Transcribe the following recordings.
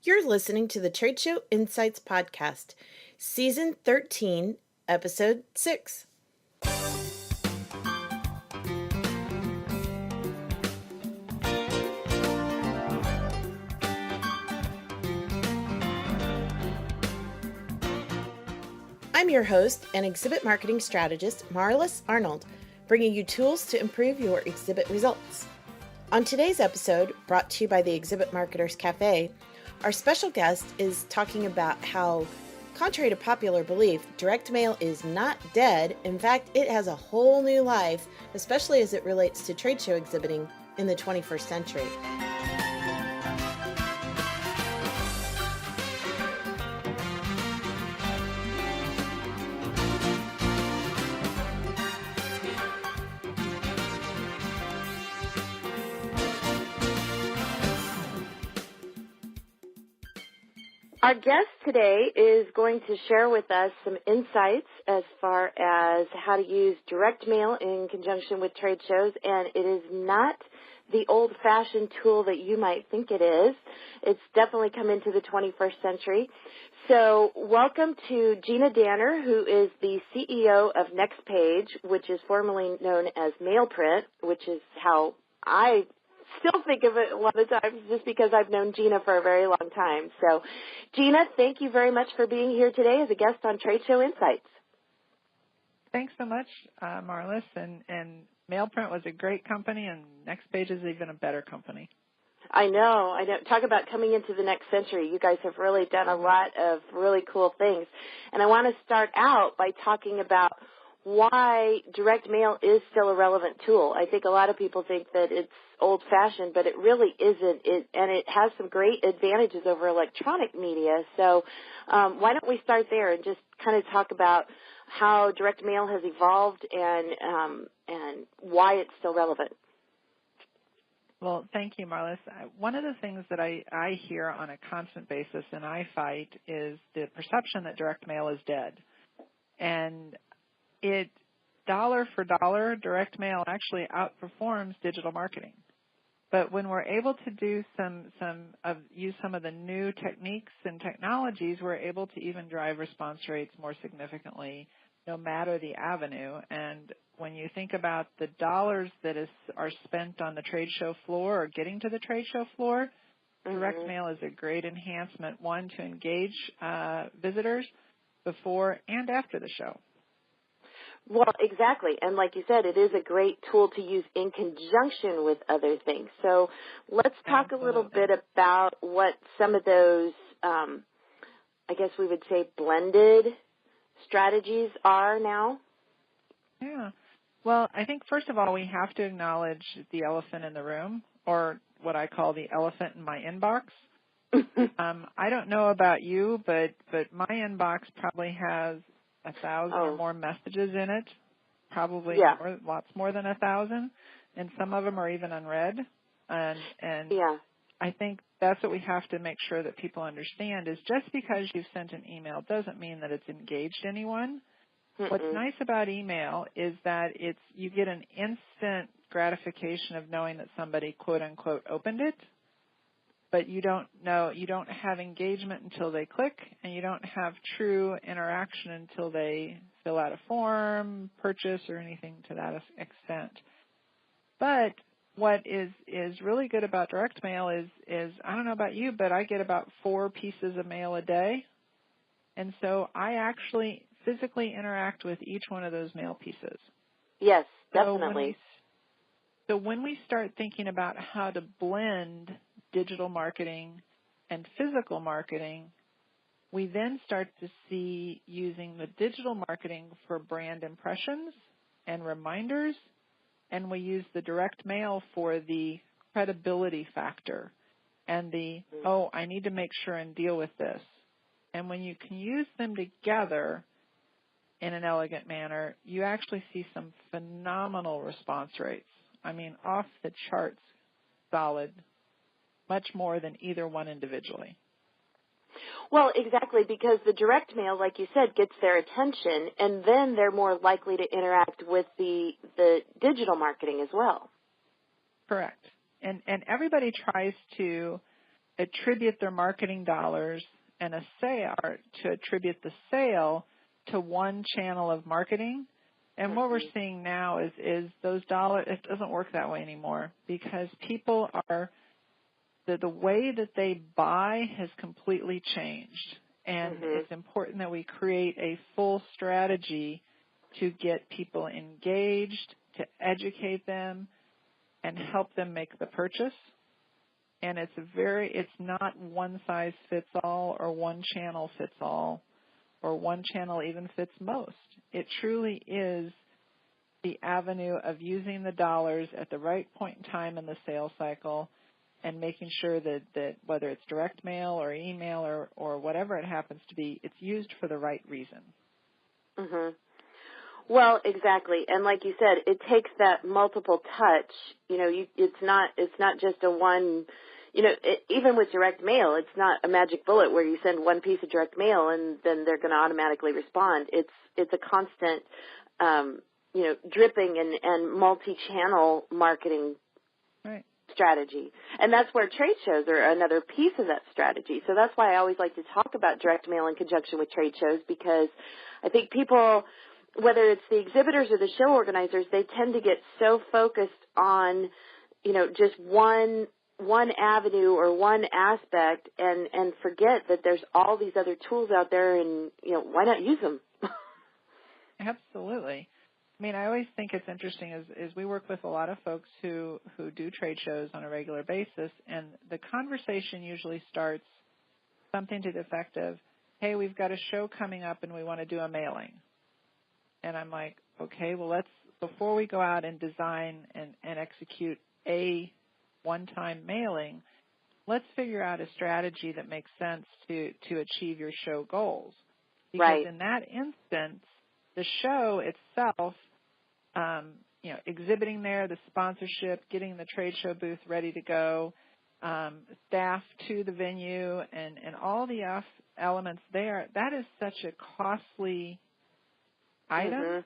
You're listening to the Trade Show Insights Podcast, Season 13, Episode 6. I'm your host and exhibit marketing strategist, Marlys Arnold, bringing you tools to improve your exhibit results. On today's episode, brought to you by the Exhibit Marketers Cafe, our special guest is talking about how, contrary to popular belief, direct mail is not dead. In fact, it has a whole new life, especially as it relates to trade show exhibiting in the 21st century. Our guest today is going to share with us some insights as far as how to use direct mail in conjunction with trade shows, and it is not the old-fashioned tool that you might think it is. It's definitely come into the 21st century. So welcome to Gina Danner, who is the CEO of NextPage, which is formerly known as Mailprint, which is how I still think of it a lot of times just because I've known Gina for a very long time. So, Gina, thank you very much for being here today as a guest on Trade Show Insights. Thanks so much, Marlys. And Mailprint was a great company, and NextPage is even a better company. I know. Talk about coming into the next century. You guys have really done a lot of really cool things. And I want to start out by talking about why direct mail is still a relevant tool. I think a lot of people think that it's old-fashioned, but it really isn't. And it has some great advantages over electronic media. So why don't we start there and just kind of talk about how direct mail has evolved and why it's still relevant. Well, thank you, Marlys. One of the things that I hear on a constant basis and I fight is the perception that direct mail is dead. And it, dollar for dollar, direct mail actually outperforms digital marketing. But when we're able to do use some of the new techniques and technologies, we're able to even drive response rates more significantly, no matter the avenue. And when you think about the dollars that are spent on the trade show floor or getting to the trade show floor, direct mail is a great enhancement, one, to engage visitors before and after the show. Well, exactly. And like you said, it is a great tool to use in conjunction with other things. So let's talk a little bit about what some of those, I guess we would say, blended strategies are now. Yeah. Well, I think, first of all, we have to acknowledge the elephant in the room, or what I call the elephant in my inbox. I don't know about you, but my inbox probably has 1,000 or more messages in it, probably lots more than 1,000, and some of them are even unread. And I think that's what we have to make sure that people understand is just because you've sent an email doesn't mean that it's engaged anyone. What's nice about email is that you get an instant gratification of knowing that somebody, quote unquote, opened it. But you don't have engagement until they click, and you don't have true interaction until they fill out a form, purchase, or anything to that extent. But what is really good about direct mail is I don't know about you, but I get about 4 pieces of mail a day. And so I actually physically interact with each one of those mail pieces. Yes, definitely. So when we start thinking about how to blend digital marketing and physical marketing, we then start to see using the digital marketing for brand impressions and reminders, and we use the direct mail for the credibility factor and I need to make sure and deal with this. And when you can use them together in an elegant manner, you actually see some phenomenal response rates. I mean, off the charts solid, much more than either one individually. Well, exactly, because the direct mail, like you said, gets their attention, and then they're more likely to interact with the digital marketing as well. Correct. And everybody tries to attribute their marketing dollars and a sale, or to attribute the sale to one channel of marketing. And what we're seeing now is those dollars, it doesn't work that way anymore, because people are, the way that they buy has completely changed. And it's important that we create a full strategy to get people engaged, to educate them, and help them make the purchase. And it's not one size fits all, or one channel fits all, or one channel even fits most. It truly is the avenue of using the dollars at the right point in time in the sales cycle, and making sure that whether it's direct mail or email or whatever it happens to be, it's used for the right reason. Well, exactly. And like you said, it takes that multiple touch. It's not just a one, even with direct mail, it's not a magic bullet where you send one piece of direct mail and then they're going to automatically respond. It's a constant, dripping and multi-channel marketing strategy. And that's where trade shows are another piece of that strategy. So that's why I always like to talk about direct mail in conjunction with trade shows, because I think people, whether it's the exhibitors or the show organizers, they tend to get so focused on, just one avenue or one aspect and forget that there's all these other tools out there, and, why not use them? Absolutely. I mean, I always think it's interesting is we work with a lot of folks who do trade shows on a regular basis, and the conversation usually starts something to the effect of, hey, we've got a show coming up and we want to do a mailing. And I'm like, okay, well, before we go out and design and execute a one-time mailing, let's figure out a strategy that makes sense to achieve your show goals. Because in that instance, the show itself, exhibiting there, the sponsorship, getting the trade show booth ready to go, staff to the venue, and all the elements there, that is such a costly item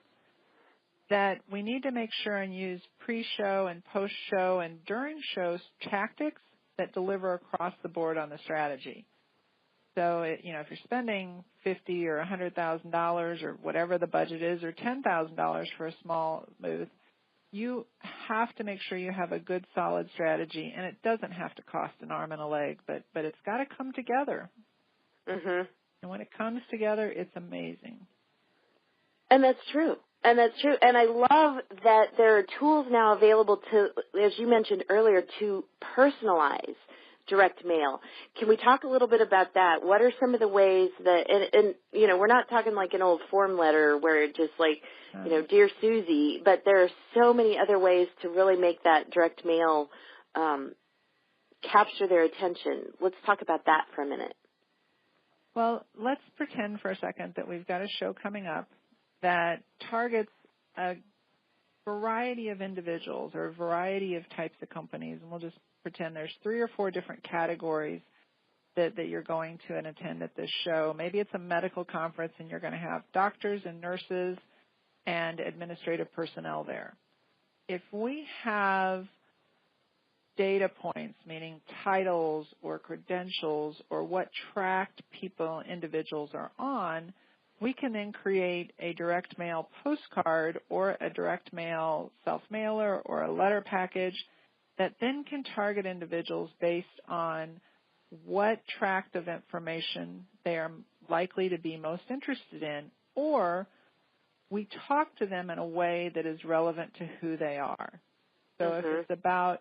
that we need to make sure and use pre-show and post-show and during shows tactics that deliver across the board on the strategy. So, if you're spending $50,000 or $100,000 or whatever the budget is, or $10,000 for a small booth, you have to make sure you have a good, solid strategy, and it doesn't have to cost an arm and a leg, but it's got to come together. And when it comes together, it's amazing. And that's true. And I love that there are tools now available to, as you mentioned earlier, to personalize direct mail. Can we talk a little bit about that? What are some of the ways that, and we're not talking like an old form letter where it just like, Dear Susie, but there are so many other ways to really make that direct mail capture their attention. Let's talk about that for a minute. Well, let's pretend for a second that we've got a show coming up that targets a variety of individuals or a variety of types of companies, and we'll just pretend there's 3 or 4 different categories that you're going to and attend at this show. Maybe it's a medical conference and you're going to have doctors and nurses and administrative personnel there. If we have data points, meaning titles or credentials or what tracked individuals are on, we can then create a direct mail postcard or a direct mail self-mailer or a letter package that then can target individuals based on what tract of information they are likely to be most interested in, or we talk to them in a way that is relevant to who they are. So if it's about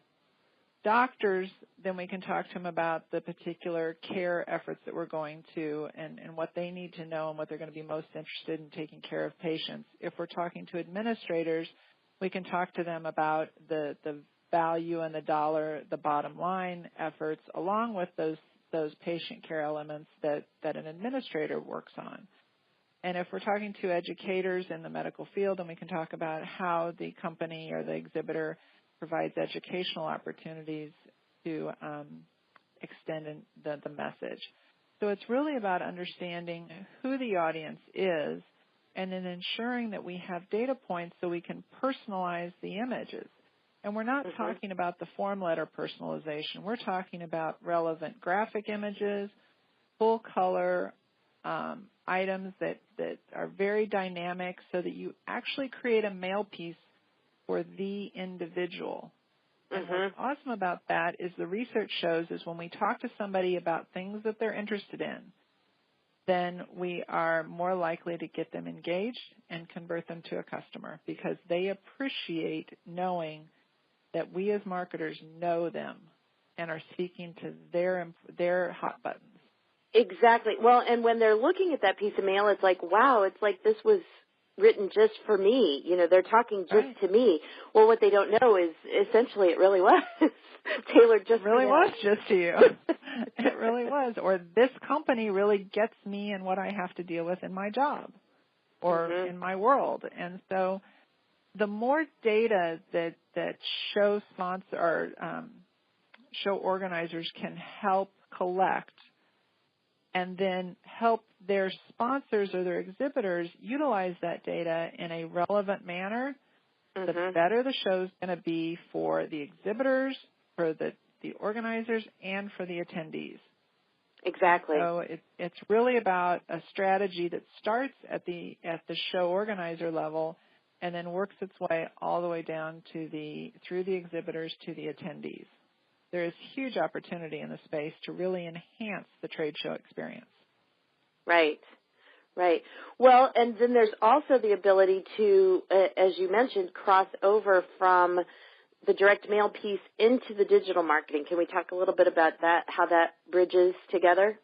doctors, then we can talk to them about the particular care efforts that we're going to and what they need to know and what they're going to be most interested in taking care of patients. If we're talking to administrators, we can talk to them about the value and the bottom line efforts, along with those patient care elements that an administrator works on. And if we're talking to educators in the medical field, then we can talk about how the company or the exhibitor provides educational opportunities to extend the message. So it's really about understanding who the audience is and then ensuring that we have data points so we can personalize the images. And we're not talking about the form letter personalization. We're talking about relevant graphic images, full color items that are very dynamic so that you actually create a mail piece for the individual. And what's awesome about that is the research shows is when we talk to somebody about things that they're interested in, then we are more likely to get them engaged and convert them to a customer because they appreciate knowing that we as marketers know them and are speaking to their hot buttons. Exactly. Well, and when they're looking at that piece of mail, it's like, wow, it's like this was written just for me. You know, they're talking just to me. Well, what they don't know is essentially it really was tailored just for them. It really was just to you. It really was. Or this company really gets me and what I have to deal with in my job or in my world. And so the more data that show sponsor or show organizers can help collect and then help their sponsors or their exhibitors utilize that data in a relevant manner, the better the show's going to be for the exhibitors, for the organizers, and for the attendees. Exactly. So it's really about a strategy that starts at the show organizer level and then works its way all the way down to through the exhibitors to the attendees. There is huge opportunity in the space to really enhance the trade show experience. Right, right. Well, and then there's also the ability to, as you mentioned, cross over from the direct mail piece into the digital marketing. Can we talk a little bit about that, how that bridges together?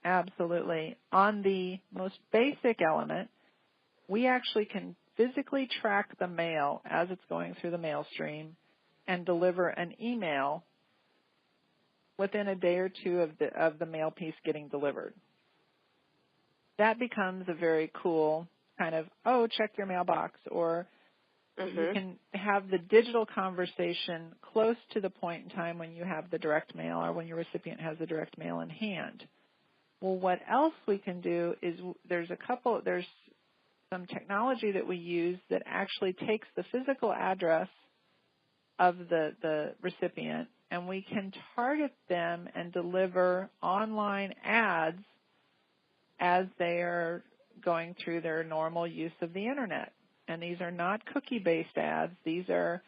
Absolutely. On the most basic element, we actually can physically track the mail as it's going through the mail stream and deliver an email within a day or two of the mail piece getting delivered. That becomes a very cool kind of, check your mailbox, or you can have the digital conversation close to the point in time when you have the direct mail or when your recipient has the direct mail in hand. Well, what else we can do is there's some technology that we use that actually takes the physical address of the recipient, and we can target them and deliver online ads as they are going through their normal use of the Internet. And these are not cookie-based ads. These are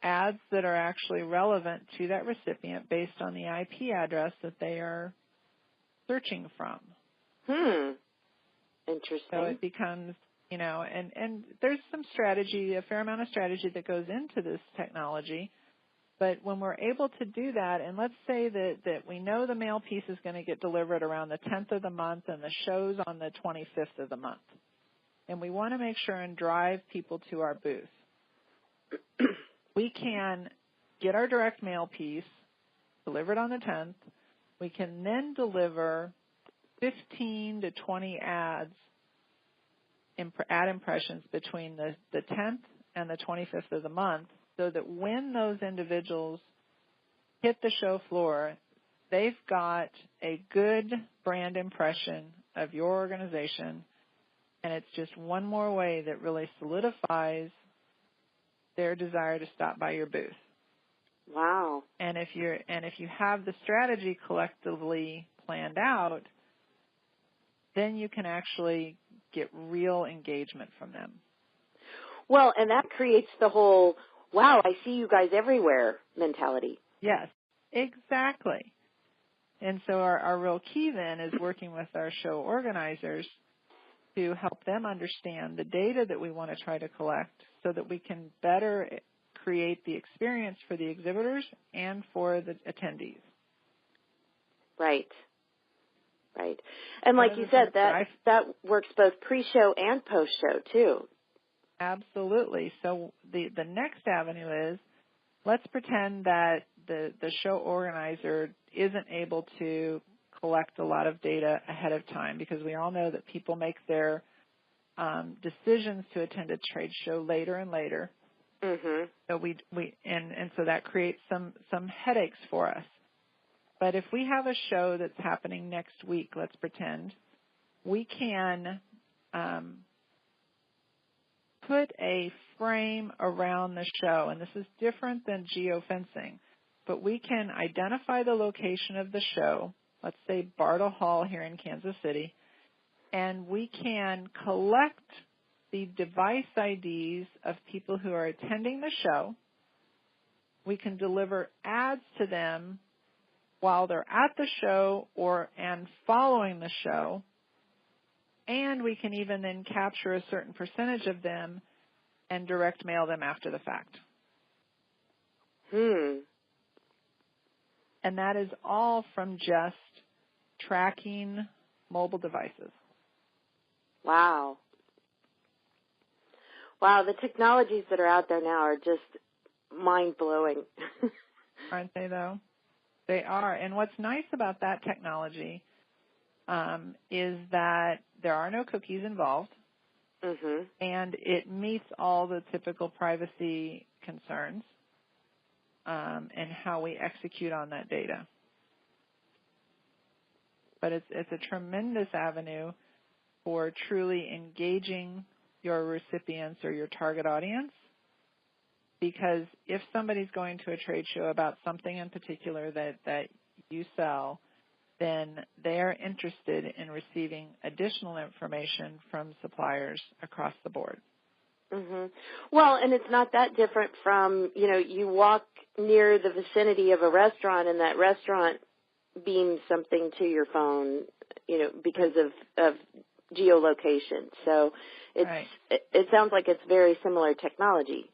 ads that are actually relevant to that recipient based on the IP address that they are searching from. Interesting. So it becomes, and there's some strategy, a fair amount of strategy that goes into this technology. But when we're able to do that, and let's say that we know the mail piece is going to get delivered around the 10th of the month and the show's on the 25th of the month, and we want to make sure and drive people to our booth, we can get our direct mail piece delivered on the 10th. We can then deliver 15 to 20 ads, ad impressions between the 10th and the 25th of the month, so that when those individuals hit the show floor, they've got a good brand impression of your organization, and it's just one more way that really solidifies their desire to stop by your booth. Wow. And if you have the strategy collectively planned out, then you can actually get real engagement from them. Well, and that creates the whole, wow, I see you guys everywhere mentality. Yes, exactly. And so our real key then is working with our show organizers to help them understand the data that we want to try to collect so that we can better create the experience for the exhibitors and for the attendees. Right. Right. And like you said, that works both pre-show and post-show too. Absolutely. So the next avenue is, let's pretend that the show organizer isn't able to collect a lot of data ahead of time, because we all know that people make their decisions to attend a trade show later and later. So so that creates some headaches for us. But if we have a show that's happening next week, let's pretend, we can put a frame around the show, and this is different than geofencing, but we can identify the location of the show, let's say Bartle Hall here in Kansas City, and we can collect the device IDs of people who are attending the show. We can deliver ads to them while they're at the show and following the show, and we can even then capture a certain percentage of them and direct mail them after the fact. And that is all from just tracking mobile devices. Wow. Wow, the technologies that are out there now are just mind-blowing. Aren't they, though? They are. And what's nice about that technology is that there are no cookies involved, and it meets all the typical privacy concerns and how we execute on that data. But it's a tremendous avenue for truly engaging your recipients or your target audience, because if somebody's going to a trade show about something in particular that you sell, then they're interested in receiving additional information from suppliers across the board. Well, and it's not that different from, you walk near the vicinity of a restaurant and that restaurant beams something to your phone, because of geolocation. So it sounds like it's very similar technology.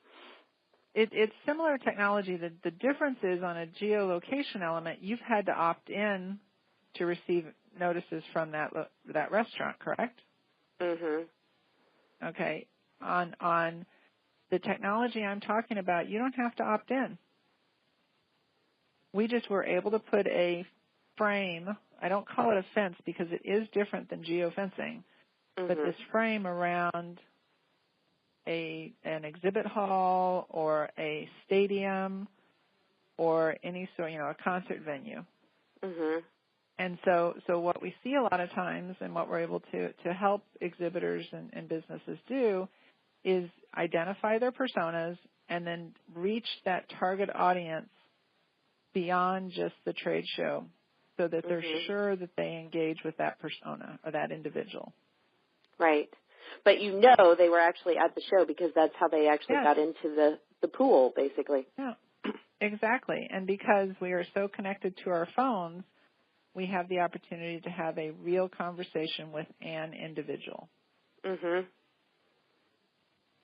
It's similar technology. The difference is on a geolocation element, you've had to opt in to receive notices from that restaurant, correct? Okay. On the technology I'm talking about, you don't have to opt in. We just were able to put a frame. I don't call it a fence because it is different than geofencing, but this frame around an exhibit hall or a stadium or any sort, a concert venue. And so what we see a lot of times and what we're able to help exhibitors and businesses do is identify their personas and then reach that target audience beyond just the trade show so that they're sure that they engage with that persona or that individual. Right. But they were actually at the show because that's how they actually got into the pool, basically. Yeah, exactly. And because we are so connected to our phones, we have the opportunity to have a real conversation with an individual.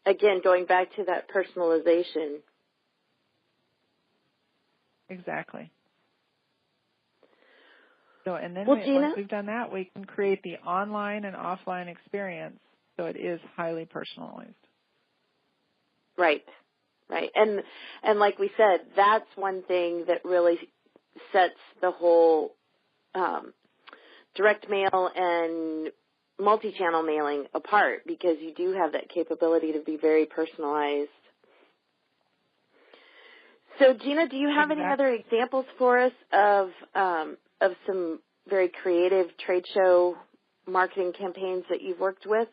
Again, going back to that personalization. Exactly. So, and then Gina, once we've done that, we can create the online and offline experience so it is highly personalized. Right. And like we said, that's one thing that really sets the whole direct mail and multi-channel mailing apart, because you do have that capability to be very personalized. So, Gina, do you have any other examples for us of some very creative trade show marketing campaigns that you've worked with?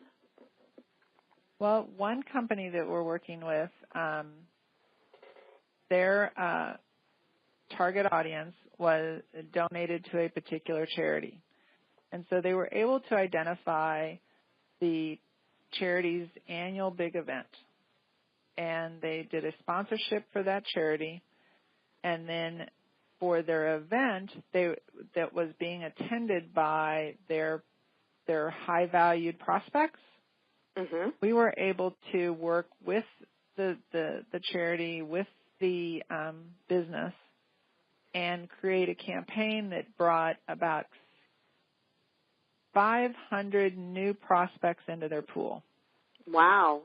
Well, one company that we're working with, their target audience was donated to a particular charity. And so they were able to identify the charity's annual big event. And they did a sponsorship for that charity. And then for their event, that was being attended by their high-valued prospects, we were able to work with the charity, with the business, and create a campaign that brought about 500 new prospects into their pool. Wow.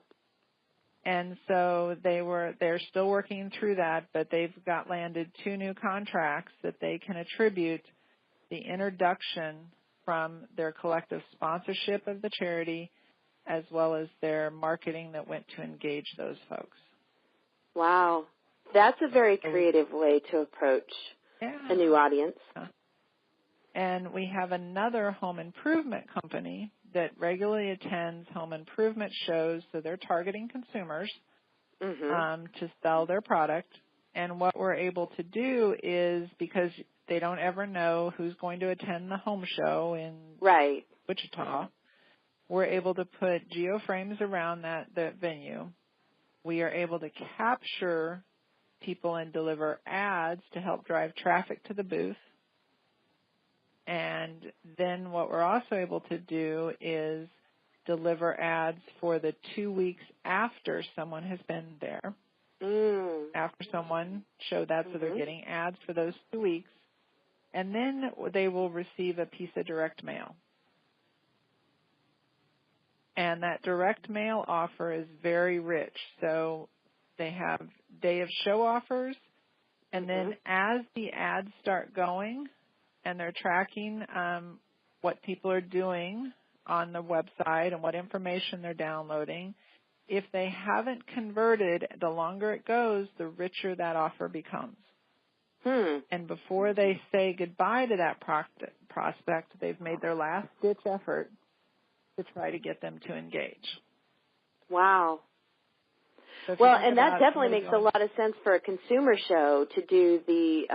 And so they're still working through that, but they've landed 2 new contracts that they can attribute the introduction from their collective sponsorship of the charity as well as their marketing that went to engage those folks. Wow. That's a very creative way to approach a new audience. And we have another home improvement company that regularly attends home improvement shows, so they're targeting consumers. to sell their product. And what we're able to do is, because they don't ever know who's going to attend the home show in Wichita, we're able to put geoframes around the venue. We are able to capture people and deliver ads to help drive traffic to the booth. And then what we're also able to do is deliver ads for the 2 weeks after someone has been there. After someone showed that, so they're getting ads for those 2 weeks. And then they will receive a piece of direct mail. And that direct mail offer is very rich. So they have day of show offers, and then as the ads start going and they're tracking what people are doing on the website and what information they're downloading, if they haven't converted, the longer it goes, the richer that offer becomes. And before they say goodbye to that prospect, they've made their last-ditch effort to try to get them to engage. Wow. So well, and that definitely makes a lot of sense for a consumer show to do the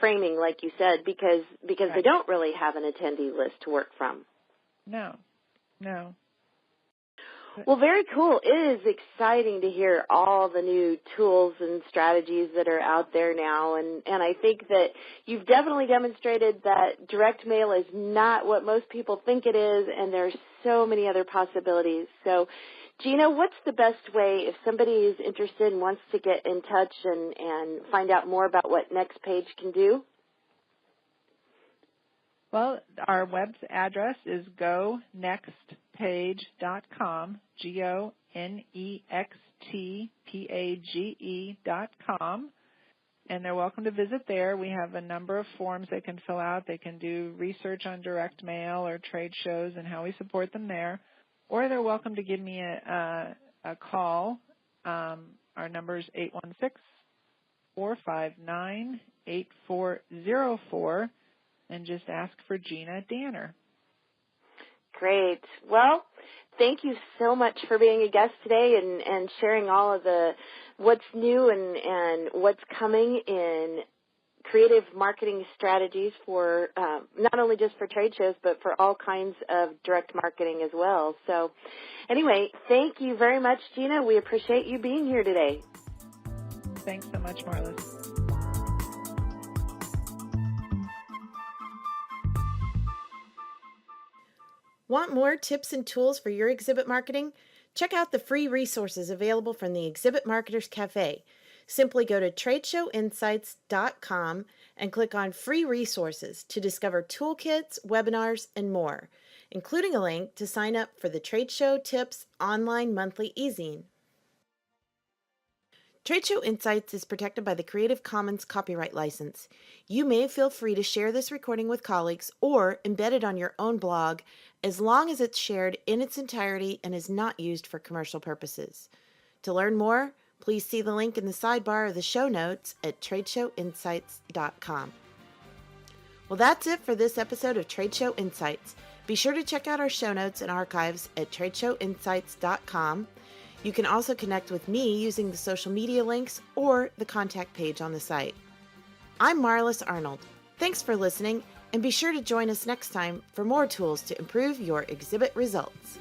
framing, like you said, because they don't really have an attendee list to work from. No. Well, very cool. It is exciting to hear all the new tools and strategies that are out there now, and I think that you've definitely demonstrated that direct mail is not what most people think it is, and there's so many other possibilities. So, Gina, what's the best way if somebody is interested and wants to get in touch and find out more about what NextPage can do? Well, our web address is gonextpage.com, gonextpage.com, and they're welcome to visit there. We have a number of forms they can fill out. They can do research on direct mail or trade shows and how we support them there, or they're welcome to give me a call. Our number is 816-459-8404. and just ask for Gina Danner. Great. Well, thank you so much for being a guest today and sharing all of what's new and what's coming in creative marketing strategies for not only just for trade shows, but for all kinds of direct marketing as well. So anyway, thank you very much, Gina. We appreciate you being here today. Thanks so much, Marlys. Want more tips and tools for your exhibit marketing? Check out the free resources available from the Exhibit Marketers Cafe. Simply go to tradeshowinsights.com and click on Free Resources to discover toolkits, webinars, and more, including a link to sign up for the Trade Show Tips online monthly e-zine. Trade Show Insights is protected by the Creative Commons copyright license. You may feel free to share this recording with colleagues or embed it on your own blog as long as it's shared in its entirety and is not used for commercial purposes. To learn more, please see the link in the sidebar of the show notes at tradeshowinsights.com. Well, that's it for this episode of Trade Show Insights. Be sure to check out our show notes and archives at tradeshowinsights.com. You can also connect with me using the social media links or the contact page on the site. I'm Marlys Arnold. Thanks for listening, and be sure to join us next time for more tools to improve your exhibit results.